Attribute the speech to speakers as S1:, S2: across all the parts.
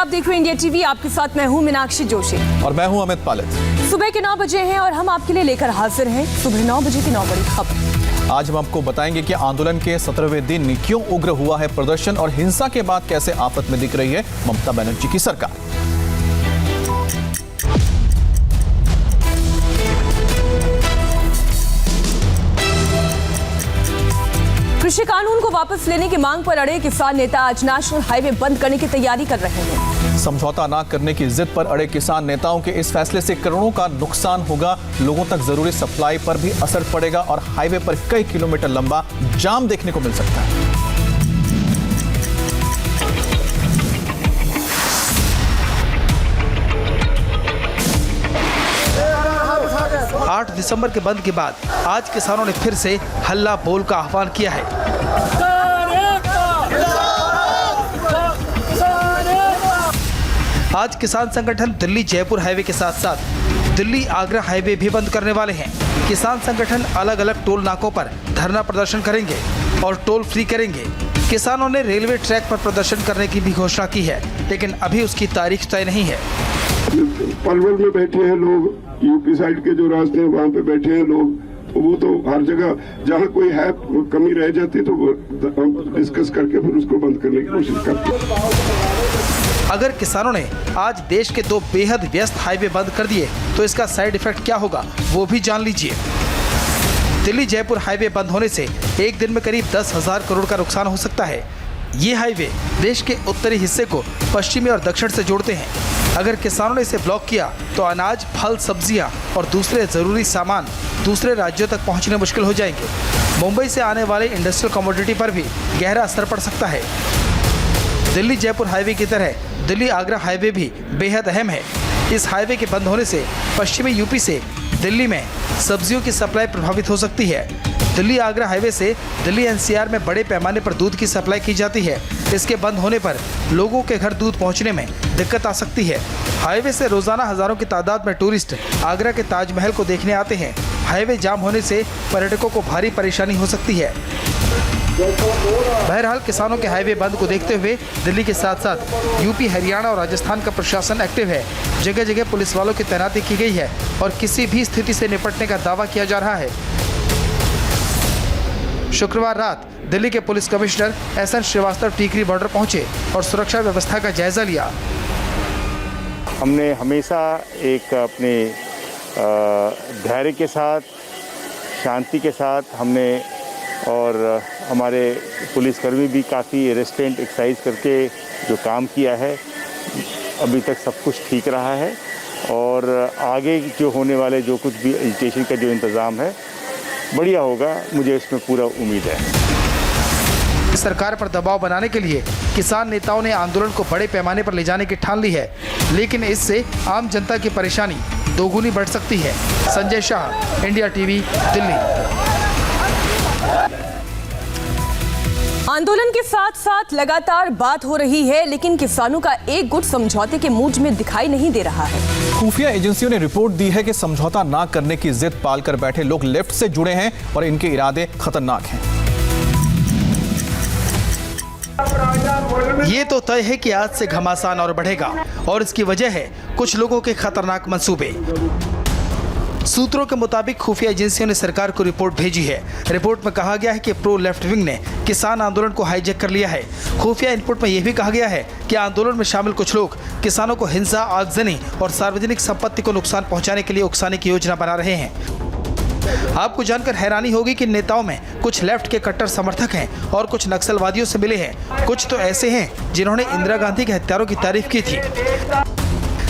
S1: आप देख रहे हैं इंडिया टीवी। आपके साथ मैं हूं मीनाक्षी जोशी
S2: और मैं हूं अमित पालित।
S1: सुबह के 9 बजे हैं और हम आपके लिए लेकर हाजिर हैं सुबह 9 बजे की 9 बड़ी खबर।
S2: आज हम आपको बताएंगे कि आंदोलन के 17वें दिन क्यों उग्र हुआ है प्रदर्शन और हिंसा के बाद कैसे आफत में दिख रही है ममता बनर्जी की सरकार।
S1: कृषि कानून को वापस लेने की मांग पर अड़े किसान नेता आज नेशनल हाईवे बंद करने की तैयारी कर रहे हैं।
S2: समझौता न करने की जिद पर अड़े किसान नेताओं के इस फैसले से करोड़ों का नुकसान होगा, लोगों तक जरूरी सप्लाई पर भी असर पड़ेगा और हाईवे पर कई किलोमीटर लंबा जाम देखने को मिल सकता है।
S3: 8 दिसंबर के बंद के बाद आज किसानों ने फिर से हल्ला बोल का आह्वान किया है। आज किसान संगठन दिल्ली जयपुर हाईवे के साथ साथ दिल्ली आगरा हाईवे भी बंद करने वाले हैं। किसान संगठन अलग अलग टोल नाकों पर धरना प्रदर्शन करेंगे और टोल फ्री करेंगे। किसानों ने रेलवे ट्रैक पर प्रदर्शन करने की भी घोषणा की है, लेकिन अभी उसकी तारीख तय नहीं है।
S4: पलवल में बैठे हैं लोग, यूपी साइड के जो रास्ते हैं वहाँ पे बैठे हैं लोग, वो तो हर जगह जहाँ कोई है कमी रह जाती है तो हम डिस्कस करके फिर उसको बंद करने की कोशिश करते हैं।
S3: अगर किसानों ने आज देश के 2 बेहद व्यस्त हाईवे बंद कर दिए तो इसका साइड इफेक्ट क्या होगा वो भी जान लीजिए। दिल्ली जयपुर हाईवे बंद होने से एक दिन में करीब 10,000 करोड़ का नुकसान हो सकता है। ये हाईवे देश के उत्तरी हिस्से को पश्चिमी और दक्षिण से जोड़ते हैं। अगर किसानों ने इसे ब्लॉक किया तो अनाज, फल, सब्जियां और दूसरे जरूरी सामान दूसरे राज्यों तक पहुंचने मुश्किल हो जाएंगे। मुंबई से आने वाले इंडस्ट्रियल कमोडिटी पर भी गहरा असर पड़ सकता है। दिल्ली जयपुर हाईवे की तरह दिल्ली आगरा हाईवे भी बेहद अहम है। इस हाईवे के बंद होने से पश्चिमी यूपी से दिल्ली में सब्जियों की सप्लाई प्रभावित हो सकती है। दिल्ली आगरा हाईवे से दिल्ली एनसीआर में बड़े पैमाने पर दूध की सप्लाई की जाती है। इसके बंद होने पर लोगों के घर दूध पहुंचने में दिक्कत आ सकती है। हाईवे से रोजाना हजारों की तादाद में टूरिस्ट आगरा के ताजमहल को देखने आते हैं। हाईवे जाम होने से पर्यटकों को भारी परेशानी हो सकती है। बहरहाल किसानों के हाईवे बंद को देखते हुए दिल्ली के साथ साथ यूपी, हरियाणा और राजस्थान का प्रशासन एक्टिव है। जगह जगह पुलिस वालों की तैनाती की गई है और किसी भी स्थिति से निपटने का दावा किया जा रहा है। शुक्रवार रात दिल्ली के police commissioner SN Srivastava Tikri border पहुंचे और सुरक्षा व्यवस्था का जायजा लिया।
S5: हमने हमेशा एक अपने धैर्य के साथ, शांति के साथ हमने और हमारे पुलिसकर्मी भी काफ़ी रेस्टेंट एक्सरसाइज करके जो काम किया है, अभी तक सब कुछ ठीक रहा है और आगे जो होने वाले जो कुछ भी एजुकेशन का जो इंतज़ाम है बढ़िया होगा, मुझे इसमें पूरा उम्मीद है।
S3: सरकार पर दबाव बनाने के लिए किसान नेताओं ने आंदोलन को बड़े पैमाने पर ले जाने की ठान ली है, लेकिन इससे आम जनता की परेशानी दोगुनी बढ़ सकती है। Sanjay Shah, India TV, Delhi.
S1: आंदोलन के साथ साथ लगातार बात हो रही है, लेकिन किसानों का एक गुट समझौते के मूड में दिखाई नहीं दे रहा है।
S2: खुफिया एजेंसियों ने रिपोर्ट दी है कि समझौता ना करने की जिद पालकर बैठे लोग लेफ्ट से जुड़े हैं और इनके इरादे खतरनाक हैं।
S3: ये तो तय है कि आज से घमासान और बढ़ेगा और इसकी वजह है कुछ लोगों के खतरनाक मंसूबे। सूत्रों के मुताबिक खुफिया एजेंसियों ने सरकार को रिपोर्ट भेजी है। रिपोर्ट में कहा गया है कि प्रो लेफ्ट विंग ने किसान आंदोलन को हाईजैक कर लिया है। खुफिया इनपुट में यह भी कहा गया है कि आंदोलन में शामिल कुछ लोग किसानों को हिंसा, आगजनी और सार्वजनिक संपत्ति को नुकसान पहुंचाने के लिए उकसाने की योजना बना रहे हैं। आपको जानकर हैरानी होगी कि नेताओं में कुछ लेफ्ट के कट्टर समर्थक हैं और कुछ नक्सलवादियों से मिले हैं। कुछ तो ऐसे हैं जिन्होंने इंदिरा गांधी के हत्यारों की तारीफ की थी।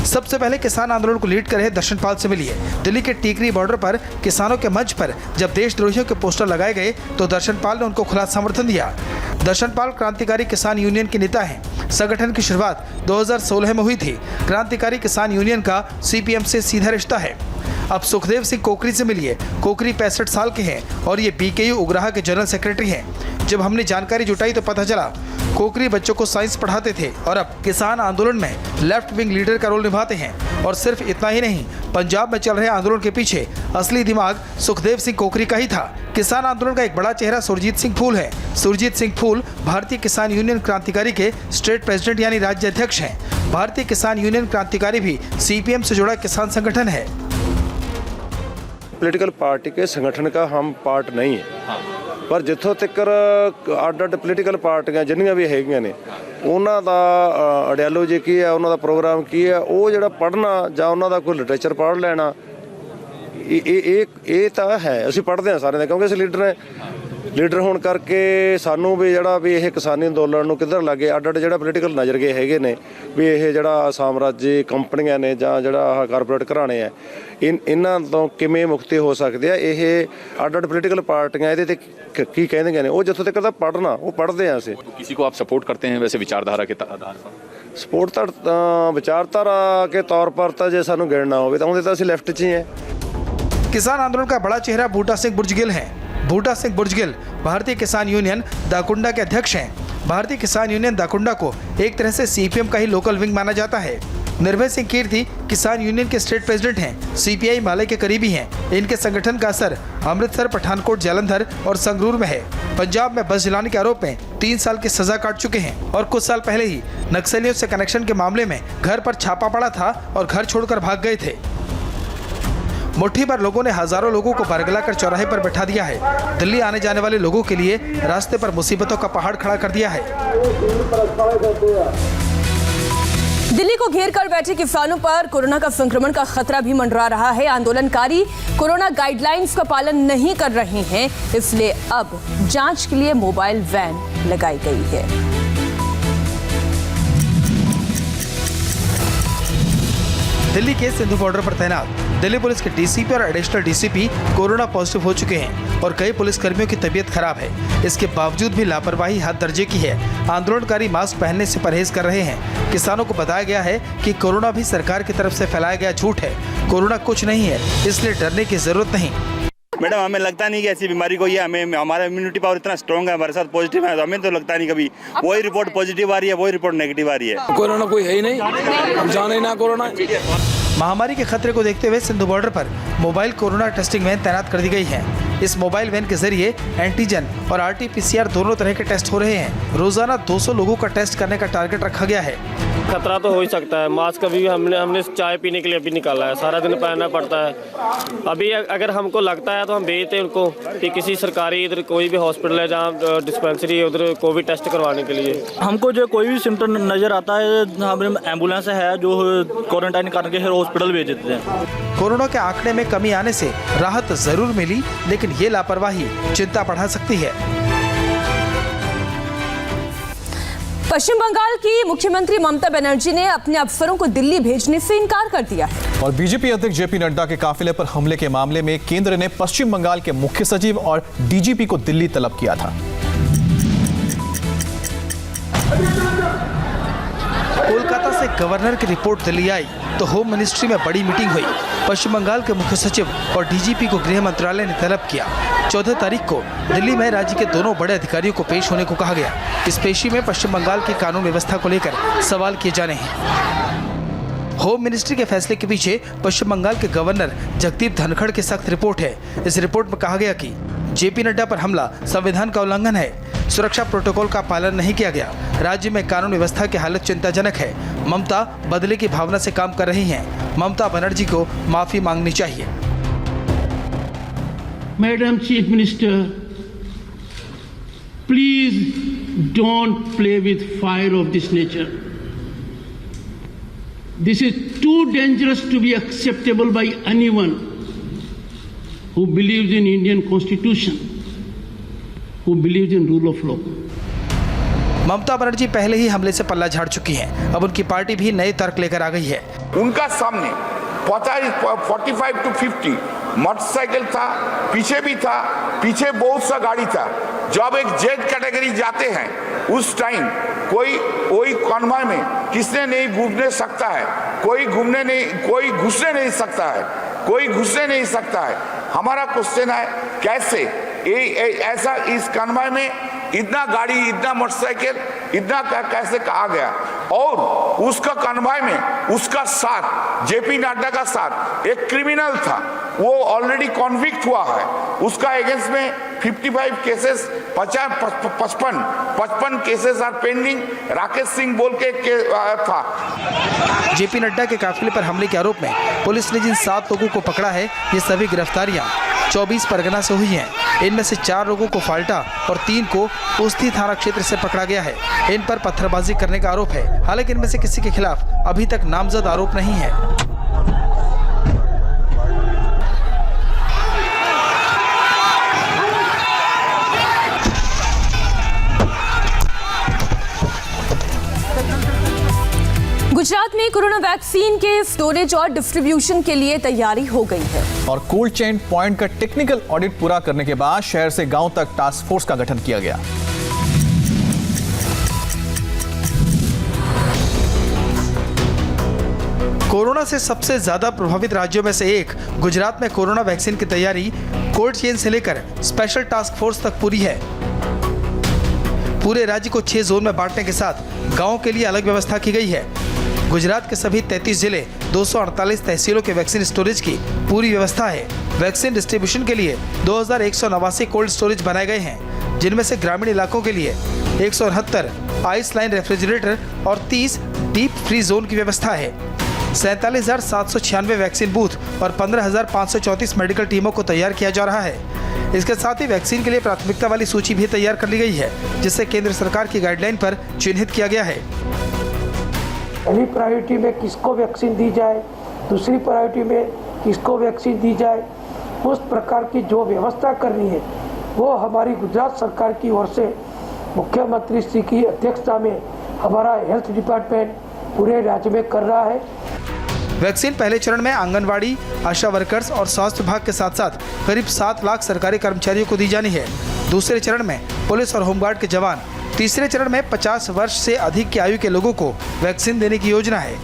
S3: सबसे पहले किसान आंदोलन को लीड कर रहे दर्शनपाल से मिलिए। दिल्ली के टीकरी बॉर्डर पर किसानों के मंच पर जब देशद्रोहियों के पोस्टर लगाए गए तो दर्शनपाल ने उनको खुला समर्थन दिया। दर्शनपाल क्रांतिकारी किसान यूनियन के नेता हैं। संगठन की शुरुआत 2016 में हुई थी। क्रांतिकारी किसान यूनियन का सीपीएम से सीधा रिश्ता है। अब सुखदेव सिंह कोकरी से मिलिए। कोकरी 65 साल के हैं और ये बीकेयू उग्राहा के जनरल सेक्रेटरी हैं। जब हमने जानकारी जुटाई तो पता चला कोकरी बच्चों को साइंस पढ़ाते थे और अब किसान आंदोलन में लेफ्ट विंग लीडर का रोल निभाते हैं। और सिर्फ इतना ही नहीं, पंजाब में चल रहे आंदोलन के पीछे असली दिमाग सुखदेव सिंह कोकरी का ही था। किसान आंदोलन का एक बड़ा चेहरा सुरजीत सिंह फूल है। सुरजीत सिंह फूल भारतीय किसान यूनियन क्रांतिकारी के स्टेट प्रेसिडेंट यानी राज्य अध्यक्ष हैं। भारतीय किसान यूनियन क्रांतिकारी भी सीपीएम से जुड़ा किसान संगठन है।
S6: पॉलिटिकल पार्टी के संगठन का हम पार्ट नहीं है, पर जिथों तक ਅੱਡ पॉलिटिकल पार्टियां जिन्नियां भी हैगियां ने ਉਹਨਾਂ ਦਾ ਆਈਡੀਓਲੋਜੀ ਕੀ ਹੈ, ਉਹਨਾਂ ਦਾ ਪ੍ਰੋਗਰਾਮ ਕੀ ਹੈ, ਉਹ ਜਿਹੜਾ ਪੜ੍ਹਨਾ ਜਾਂ ਉਹਨਾਂ ਦਾ ਕੋਈ ਲਿਟਰੇਚਰ ਪੜ੍ਹ ਲੈਣਾ ਇਹ ਤਾਂ ਹੈ। ਅਸੀਂ ਪੜ੍ਹਦੇ ਹਾਂ ਸਾਰਿਆਂ ਦਾ, ਕਿਉਂਕਿ ਅਸੀਂ ਲੀਡਰ ਹੋਣ ਕਰਕੇ ਸਾਨੂੰ ਵੀ ਜਿਹੜਾ ਵੀ ਇਹ ਕਿਸਾਨੀ ਅੰਦੋਲਨ ਨੂੰ ਕਿੱਧਰ ਲੱਗੇ ਅੱਡ ਜਿਹੜਾ ਪੋਲੀਟੀਕਲ ਨਜ਼ਰੀਏ ਹੈਗੇ ਨੇ ਵੀ ਇਹ ਜਿਹੜਾ ਸਾਮਰਾਜੀ ਕੰਪਨੀਆਂ ਨੇ ਜਾਂ ਜਿਹੜਾ ਆਹ ਕਾਰਪੋਰੇਟ ਘਰਾਣੇ ਆ ਇਹਨਾਂ ਤੋਂ ਕਿਵੇਂ ਮੁਕਤੀ ਹੋ ਸਕਦੀ ਹੈ। ਇਹ ਅੱਡ ਪੋਲੀਟੀਕਲ ਪਾਰਟੀਆਂ ਇਹਦੇ ਤੇ ਕੀ ਕਹਿੰਦੀਆਂ ਨੇ, ਉਹ ਜਿੱਥੋਂ ਤੱਕ ਪੜ੍ਹਨਾ ਉਹ ਪੜ੍ਹਦੇ ਆ ਅਸੀਂ।
S7: किसी को आप सपोर्ट करते हैं वैसे विचारधारा के आधार पर?
S6: ਸਪੋਰਟ ਤਾਂ ਵਿਚਾਰਧਾਰਾ के तौर पर ਤਾਂ ਜੇ ਸਾਨੂੰ ਗਿਣਨਾ ਹੋਵੇ ਤਾਂ ਉਹਦੇ ਤਾਂ ਅਸੀਂ ਲੈਫਟ 'ਚ ਹੀ ਹੈ।
S3: किसान आंदोलन का बड़ा चेहरा बूटा सिंह बुर्जगिल है। बूटा सिंह बुर्जगिल भारतीय किसान यूनियन दाकुंडा के अध्यक्ष हैं। भारतीय किसान यूनियन दाकुंडा को एक तरह से सीपीएम का ही लोकल विंग माना जाता है। निर्भय सिंह कीर्ति किसान यूनियन के स्टेट प्रेसिडेंट हैं, सीपीआई माले के करीबी हैं। इनके संगठन का असर अमृतसर, पठानकोट, जालंधर और संगरूर में है। पंजाब में बस जलाने के आरोप में 3 साल की सजा काट चुके हैं और कुछ साल पहले ही नक्सलियों से कनेक्शन के मामले में घर पर छापा पड़ा था और घर छोड़कर भाग गए थे। मुट्ठी भर लोगों ने हजारों लोगों को बरगला कर चौराहे पर बैठा दिया है। दिल्ली आने जाने वाले लोगों के लिए रास्ते पर मुसीबतों का पहाड़ खड़ा कर दिया है।
S1: दिल्ली को घेर कर बैठे किसानों पर कोरोना का संक्रमण का खतरा भी मंडरा रहा है। आंदोलनकारी कोरोना गाइडलाइंस का पालन नहीं कर रहे हैं, इसलिए अब जांच के लिए मोबाइल वैन लगाई गई है।
S3: दिल्ली के सिंधु बॉर्डर पर तैनात दिल्ली पुलिस के डीसीपी और एडिशनल डीसीपी कोरोना पॉजिटिव हो चुके हैं और कई पुलिसकर्मियों की तबीयत खराब है। इसके बावजूद भी लापरवाही हाथ दर्जे की है। आंदोलनकारी मास्क पहनने से परहेज कर रहे हैं। किसानों को बताया गया है कि कोरोना भी सरकार की तरफ से फैलाया गया झूठ है। कोरोना कुछ नहीं है, इसलिए डरने की जरूरत नहीं।
S8: मैडम, हमें लगता नहीं कि ऐसी बीमारी कोई है। हमें हमारा इम्यूनिटी पावर इतना स्ट्रॉन्ग है, हमारे साथ पॉजिटिव है, तो हमें तो लगता नहीं कभी वही रिपोर्ट पॉजिटिव आ रही है, वही रिपोर्ट नेगेटिव आ रही है।
S9: कोरोना कोई है ही नहीं, हम जाने ना कोरोना।
S3: महामारी के खतरे को देखते हुए सिंधु बॉर्डर पर मोबाइल कोरोना टेस्टिंग वैन तैनात कर दी गई है। इस मोबाइल वैन के जरिए एंटीजन और आरटीपीसीआर दोनों तरह के टेस्ट हो रहे हैं। रोजाना 200 लोगों का टेस्ट करने का टारगेट रखा गया है।
S10: खतरा तो हो ही सकता है। मास्क अभी हमने चाय पीने के लिए अभी निकाला है, सारा दिन पहनना पड़ता है। अभी अगर हमको लगता है तो हम भेजते हैं उनको कि किसी सरकारी इधर कोई भी हॉस्पिटल है जहाँ डिस्पेंसरी है, उधर कोविड टेस्ट करवाने के लिए।
S11: हमको जो कोई भी सिम्टम नज़र आता है, हमें एम्बुलेंस है जो क्वारंटाइन करके हॉस्पिटल भेज देते हैं।
S3: कोरोना के आंकड़े में कमी आने से राहत जरूर मिली, लेकिन ये लापरवाही चिंता बढ़ा सकती है।
S1: पश्चिम बंगाल की मुख्यमंत्री ममता बनर्जी ने अपने अफसरों को दिल्ली भेजने से इनकार कर दिया है।
S2: और बीजेपी अध्यक्ष जेपी नड्डा के काफिले पर हमले के मामले में केंद्र ने पश्चिम बंगाल के मुख्य सचिव और डीजीपी को दिल्ली तलब किया था।
S3: कोलकाता से गवर्नर की रिपोर्ट दिल्ली आई तो होम मिनिस्ट्री में बड़ी मीटिंग हुई। पश्चिम बंगाल के मुख्य सचिव और डीजीपी को गृह मंत्रालय ने तलब किया। 14 तारीख को दिल्ली में राज्य के दोनों बड़े अधिकारियों को पेश होने को कहा गया। इस पेशी में पश्चिम बंगाल की कानून व्यवस्था को लेकर सवाल किए जाने हैं। होम मिनिस्ट्री के फैसले के पीछे पश्चिम बंगाल के गवर्नर जगदीप धनखड़ की सख्त रिपोर्ट है। इस रिपोर्ट में कहा गया कि जेपी नड्डा पर हमला संविधान का उल्लंघन है, सुरक्षा प्रोटोकॉल का पालन नहीं किया गया, राज्य में कानून व्यवस्था की हालत चिंताजनक है, ममता बदले की भावना से काम कर रही हैं, ममता बनर्जी को माफी मांगनी चाहिए।
S12: Madam Chief Minister, please don't play with fire of this nature. This is too dangerous to be acceptable by anyone who believes in Indian Constitution, who believes in rule of law.
S3: Mamata Banerjee पहले ही हमले से पल्ला झाड़ चुकी हैं। अब उनकी party भी नए तर्क लेकर आ गई है।
S13: उनका सामने 45 to 50 मोटरसाइकिल था, पीछे भी था, पीछे बहुत सा गाड़ी था। जब एक जेड कैटेगरी जाते हैं उस टाइम कोई कॉन्वॉय में किसने नहीं घूमने सकता है, कोई घुसने नहीं सकता है। हमारा क्वेश्चन है ऐसा इस कन्वॉय में इतना गाड़ी, इतना मोटरसाइकिल, इतना कैसे आ गया? और उसका कन्वॉय में उसका साथ, जेपी नड्डा का साथ एक क्रिमिनल था, वो ऑलरेडी कॉन्विक्ट हुआ है। उसका अगेंस्ट में 55 cases, 55 cases are pending. Rakesh Singh बोल के था।
S3: जेपी नड्डा के काफिले पर हमले के आरोप में पुलिस ने जिन 7 लोगों को पकड़ा है, ये सभी गिरफ्तारियां 24 परगना से हुई हैं। इनमें से 4 लोगों को फाल्टा और 3 को पुस्ती थाना क्षेत्र से पकड़ा गया है। इन पर पत्थरबाजी करने का आरोप है। हालांकि इनमें से किसी के खिलाफ अभी तक नामजद आरोप नहीं है।
S1: गुजरात में कोरोना वैक्सीन के स्टोरेज और डिस्ट्रीब्यूशन के लिए तैयारी हो गई है
S2: और कोल्ड चेन पॉइंट का टेक्निकल ऑडिट पूरा करने के बाद शहर से गांव तक टास्क फोर्स का गठन किया गया।
S3: कोरोना से सबसे ज्यादा प्रभावित राज्यों में से एक गुजरात में कोरोना वैक्सीन की तैयारी कोल्ड चेन से लेकर स्पेशल टास्क फोर्स तक पूरी है। पूरे राज्य को 6 जोन में बांटने के साथ गांवों के लिए अलग व्यवस्था की गई है। गुजरात के सभी 33 जिले, 248 तहसीलों के वैक्सीन स्टोरेज की पूरी व्यवस्था है। वैक्सीन डिस्ट्रीब्यूशन के लिए 2189 कोल्ड स्टोरेज बनाए गए हैं, जिनमें से ग्रामीण इलाकों के लिए 169 आइस लाइन रेफ्रिजरेटर और 30 डीप फ्री जोन की व्यवस्था है। 47,796 वैक्सीन बूथ और 15,534 मेडिकल टीमों को तैयार किया जा रहा है। इसके साथ ही वैक्सीन के लिए प्राथमिकता वाली सूची भी तैयार कर ली गई है, जिसे केंद्र सरकार की गाइडलाइन पर चिन्हित किया गया है।
S12: पहली प्रायोरिटी में किसको वैक्सीन दी जाए, दूसरी प्रायोरिटी में किसको वैक्सीन दी जाए, उस प्रकार की जो व्यवस्था करनी है वो हमारी गुजरात सरकार की ओर से मुख्यमंत्री श्री की अध्यक्षता में हमारा हेल्थ डिपार्टमेंट पूरे राज्य में कर रहा है।
S3: वैक्सीन पहले चरण में आंगनवाड़ी, आशा वर्कर्स और स्वास्थ्य विभाग के साथ साथ करीब 7 लाख सरकारी कर्मचारियों को दी जानी है। दूसरे चरण में पुलिस और होमगार्ड के जवान, तीसरे चरण में 50 वर्ष से अधिक की आयु के लोगों को वैक्सीन देने की योजना है।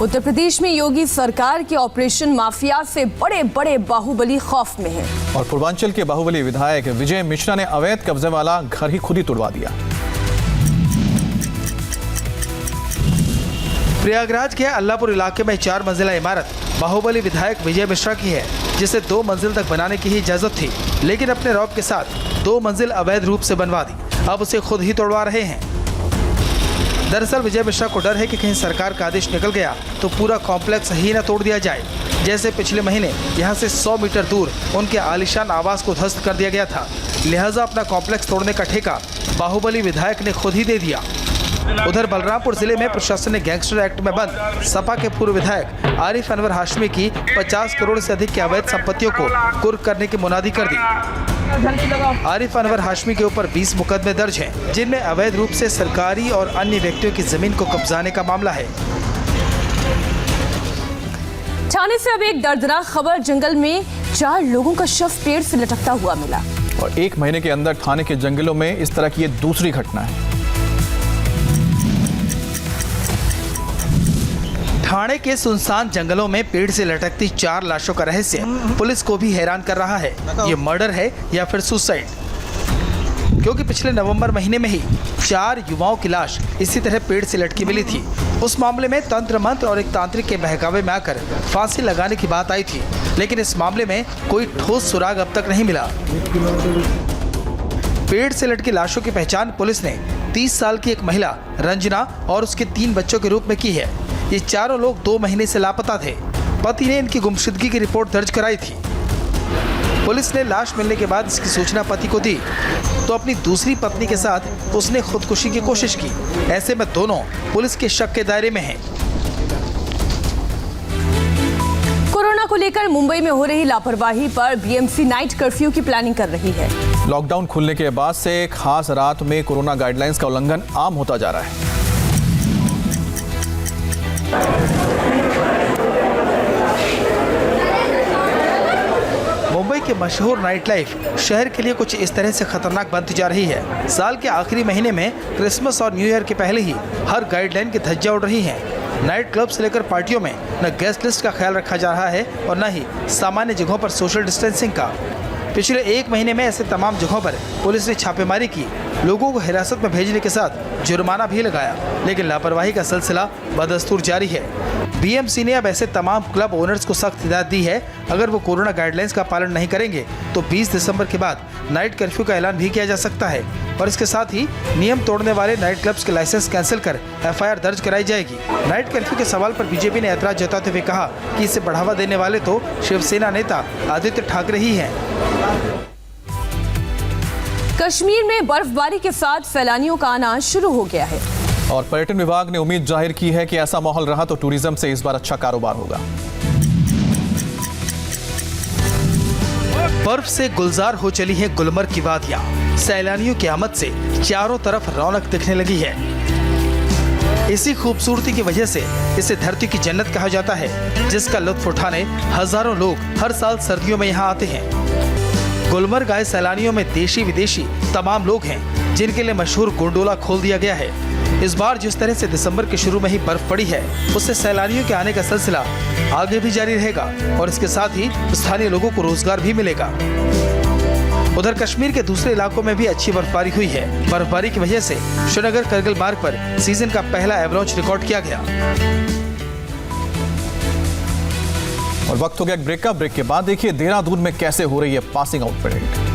S1: उत्तर प्रदेश में योगी सरकार के ऑपरेशन माफिया से बड़े बड़े बाहुबली खौफ में हैं।
S2: और पूर्वांचल के बाहुबली विधायक विजय मिश्रा ने अवैध कब्जे वाला घर ही खुद ही तोड़वा दिया।
S3: प्रयागराज के अल्लापुर इलाके में 4 मंजिला इमारत बाहुबली विधायक विजय मिश्रा की है, जिसे 2 मंजिल तक बनाने की ही इजाजत थी, लेकिन अपने रौब के साथ 2 मंजिल अवैध रूप से बनवा दी। अब उसे खुद ही तोड़वा रहे हैं। दरअसल विजय मिश्रा को डर है कि कहीं सरकार का आदेश निकल गया तो पूरा कॉम्प्लेक्स ही न तोड़ दिया जाए, जैसे पिछले महीने यहाँ से 100 मीटर दूर उनके आलीशान आवास को ध्वस्त कर दिया गया था। लिहाजा अपना कॉम्प्लेक्स तोड़ने का ठेका बाहुबली विधायक ने खुद ही दे दिया। उधर बलरामपुर जिले में प्रशासन ने गैंगस्टर एक्ट में बंद सपा के पूर्व विधायक आरिफ अनवर हाशमी की 50 करोड़ से अधिक की अवैध संपत्तियों को कुर्क करने की मुनादी कर दी। आरिफ अनवर हाशमी के ऊपर 20 मुकदमे दर्ज हैं, जिनमें अवैध रूप से सरकारी और अन्य व्यक्तियों की जमीन को कब्जाने का मामला है।
S1: ठाणे से अब एक दर्दनाक खबर, जंगल में 4 लोगों का शव पेड़ से लटकता हुआ मिला।
S2: और 1 महीने के अंदर ठाणे के जंगलों में इस तरह की ये दूसरी घटना है।
S3: ठाणे के सुनसान जंगलों में पेड़ से लटकती 4 लाशों का रहस्य पुलिस को भी हैरान कर रहा है। ये मर्डर है या फिर सुसाइड? क्योंकि पिछले नवंबर महीने में ही 4 युवाओं की लाश इसी तरह पेड़ से लटकी मिली थी। उस मामले में तंत्र मंत्र और एक तांत्रिक के बहकावे में आकर फांसी लगाने की बात आई थी, लेकिन इस मामले में कोई ठोस सुराग अब तक नहीं मिला। पेड़ से लटकी लाशों की पहचान पुलिस ने 30 साल की एक महिला रंजना और उसके 3 बच्चों के रूप में की है। ये चारों लोग 2 महीने से लापता थे। पति ने इनकी गुमशुदगी की रिपोर्ट दर्ज कराई थी। पुलिस ने लाश मिलने के बाद इसकी सूचना पति को दी तो अपनी दूसरी पत्नी के साथ उसने खुदकुशी की कोशिश की। ऐसे में दोनों पुलिस के शक के दायरे में हैं।
S1: कोरोना को लेकर मुंबई में हो रही लापरवाही पर बीएमसी नाइट कर्फ्यू की प्लानिंग कर रही है।
S2: लॉकडाउन खुलने के बाद से खास रात में कोरोना गाइडलाइंस का उल्लंघन आम होता जा रहा है।
S3: मुंबई के मशहूर नाइट लाइफ शहर के लिए कुछ इस तरह से खतरनाक बनती जा रही है। साल के आखिरी महीने में क्रिसमस और न्यू ईयर के पहले ही हर गाइडलाइन की धज्जियां उड़ रही हैं। नाइट क्लब से लेकर पार्टियों में न गेस्ट लिस्ट का ख्याल रखा जा रहा है और न ही सामान्य जगहों पर सोशल डिस्टेंसिंग का। पिछले 1 महीने में ऐसे तमाम जगहों पर पुलिस ने छापेमारी की, लोगों को हिरासत में भेजने के साथ जुर्माना भी लगाया, लेकिन लापरवाही का सिलसिला बदस्तूर जारी है। बीएमसी ने अब ऐसे तमाम क्लब ओनर्स को सख्त हिदायत दी है, अगर वो कोरोना गाइडलाइंस का पालन नहीं करेंगे तो 20 दिसंबर के बाद नाइट कर्फ्यू का ऐलान भी किया जा सकता है और इसके साथ ही नियम तोड़ने वाले नाइट क्लब्स के लाइसेंस कैंसिल कर एफआईआर दर्ज कराई जाएगी। नाइट कर्फ्यू के सवाल पर बीजेपी ने ऐतराज जताते हुए कहा कि इसे बढ़ावा देने वाले तो शिवसेना नेता आदित्य ठाकरे ही हैं।
S1: कश्मीर में बर्फबारी के साथ सैलानियों का आना शुरू हो गया है
S2: और पर्यटन विभाग ने उम्मीद जाहिर की है कि ऐसा माहौल रहा तो टूरिज्म से इस बार अच्छा कारोबार होगा।
S3: बर्फ से गुलजार हो चली है गुलमर्ग की वादियां। सैलानियों की आमद से चारों तरफ रौनक दिखने लगी है। इसी खूबसूरती की वजह से इसे धरती की जन्नत कहा जाता है, जिसका लुत्फ उठाने हजारों लोग हर साल सर्दियों में यहाँ आते हैं। गुलमर्ग आए सैलानियों में देशी विदेशी तमाम लोग हैं, जिनके लिए मशहूर गोंडोला खोल दिया गया है। इस बार जिस तरह से दिसंबर के शुरू में ही बर्फ पड़ी है, उससे सैलानियों के आने का सिलसिला आगे भी जारी रहेगा और इसके साथ ही स्थानीय लोगों को रोजगार भी मिलेगा। उधर कश्मीर के दूसरे इलाकों में भी अच्छी बर्फबारी हुई है। बर्फबारी की वजह से श्रीनगर करगिल मार्ग पर सीजन का पहला एवलांच रिकॉर्ड किया गया।
S2: और वक्त हो गया एक ब्रेक का। ब्रेक के बाद देखिए देहरादून में कैसे हो रही है पासिंग आउट परेड।